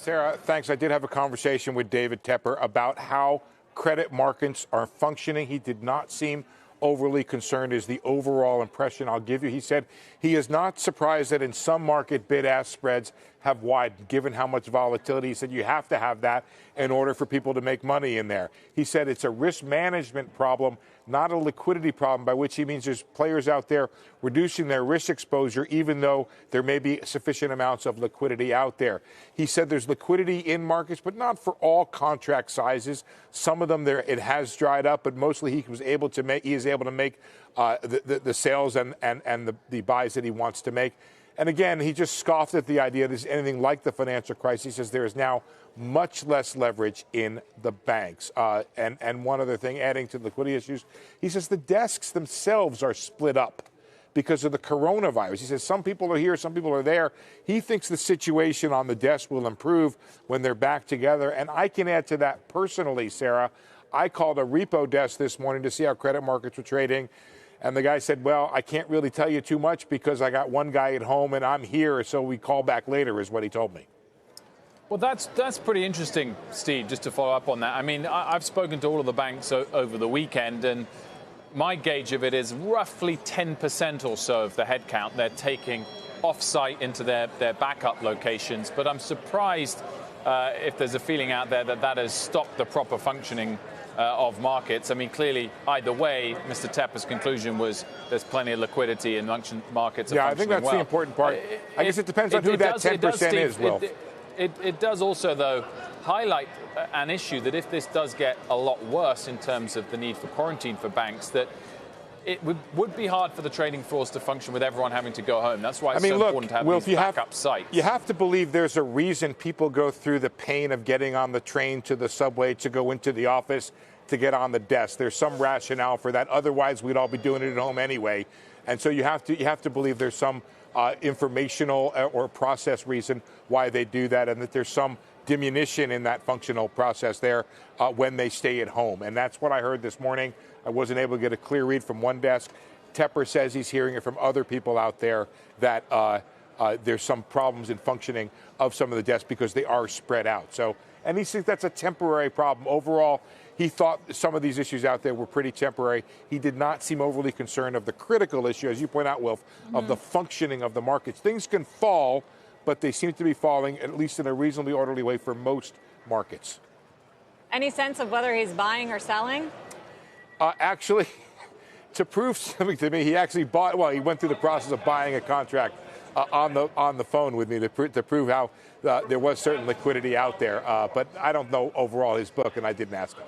Sarah, thanks. I did have a conversation with David Tepper about how credit markets are functioning. He did not seem overly concerned, is the overall impression I'll give you. He said he is not surprised that in some market bid-ask spreads have widened, given how much volatility. He said you have to have that in order for people to make money in there. He said it's a risk management problem, not a liquidity problem, by which he means there's players out there reducing their risk exposure, even though there may be sufficient amounts of liquidity out there. He said there's liquidity in markets, but not for all contract sizes. Some of them there it has dried up, but mostly he is able to make the sales and the buys that he wants to make. And again, he just scoffed at the idea there's anything like the financial crisis. He says there is now much less leverage in the banks. And one other thing, adding to the liquidity issues, he says the desks themselves are split up because of the coronavirus. He says some people are here, some people are there. He thinks the situation on the desk will improve when they're back together. And I can add to that personally, Sarah. I called a repo desk this morning to see how credit markets were trading. And the guy said, well, I can't really tell you too much because I got one guy at home and I'm here, so we call back later, is what he told me. Well, that's pretty interesting, Steve, just to follow up on that. I mean, I've spoken to all of the banks over the weekend, and my gauge of it is roughly 10% or so of the headcount they're taking off-site into their backup locations. But I'm surprised if there's a feeling out there that has stopped the proper functioning of markets. I mean, clearly, either way, Mr. Tepper's conclusion was there's plenty of liquidity in markets. Yeah, I think that's the important part. I guess it depends on who that 10% is, Will. It does also, though, highlight an issue that if this does get a lot worse in terms of the need for quarantine for banks, that it would be hard for the trading floors to function with everyone having to go home. That's why it's so important to have these backup sites. You have to believe there's a reason people go through the pain of getting on the train to the subway, to go into the office, to get on the desk. There's some rationale for that. Otherwise, we'd all be doing it at home anyway. And so you have to believe there's some informational or process reason why they do that, and that there's some diminution in that functional process there when they stay at home. And that's what I heard this morning. I wasn't able to get a clear read from one desk. Tepper says he's hearing it from other people out there that there's some problems in functioning of some of the desks because they are spread out. So, and he thinks that's a temporary problem. Overall, he thought some of these issues out there were pretty temporary. He did not seem overly concerned of the critical issue, as you point out, Wilf, of the functioning of the markets. Things can fall, but they seem to be falling, at least in a reasonably orderly way for most markets. Any sense of whether he's buying or selling? Actually, to prove something to me, he actually bought. Well, he went through the process of buying a contract on the phone with me to prove how there was certain liquidity out there. But I don't know overall his book, and I didn't ask him.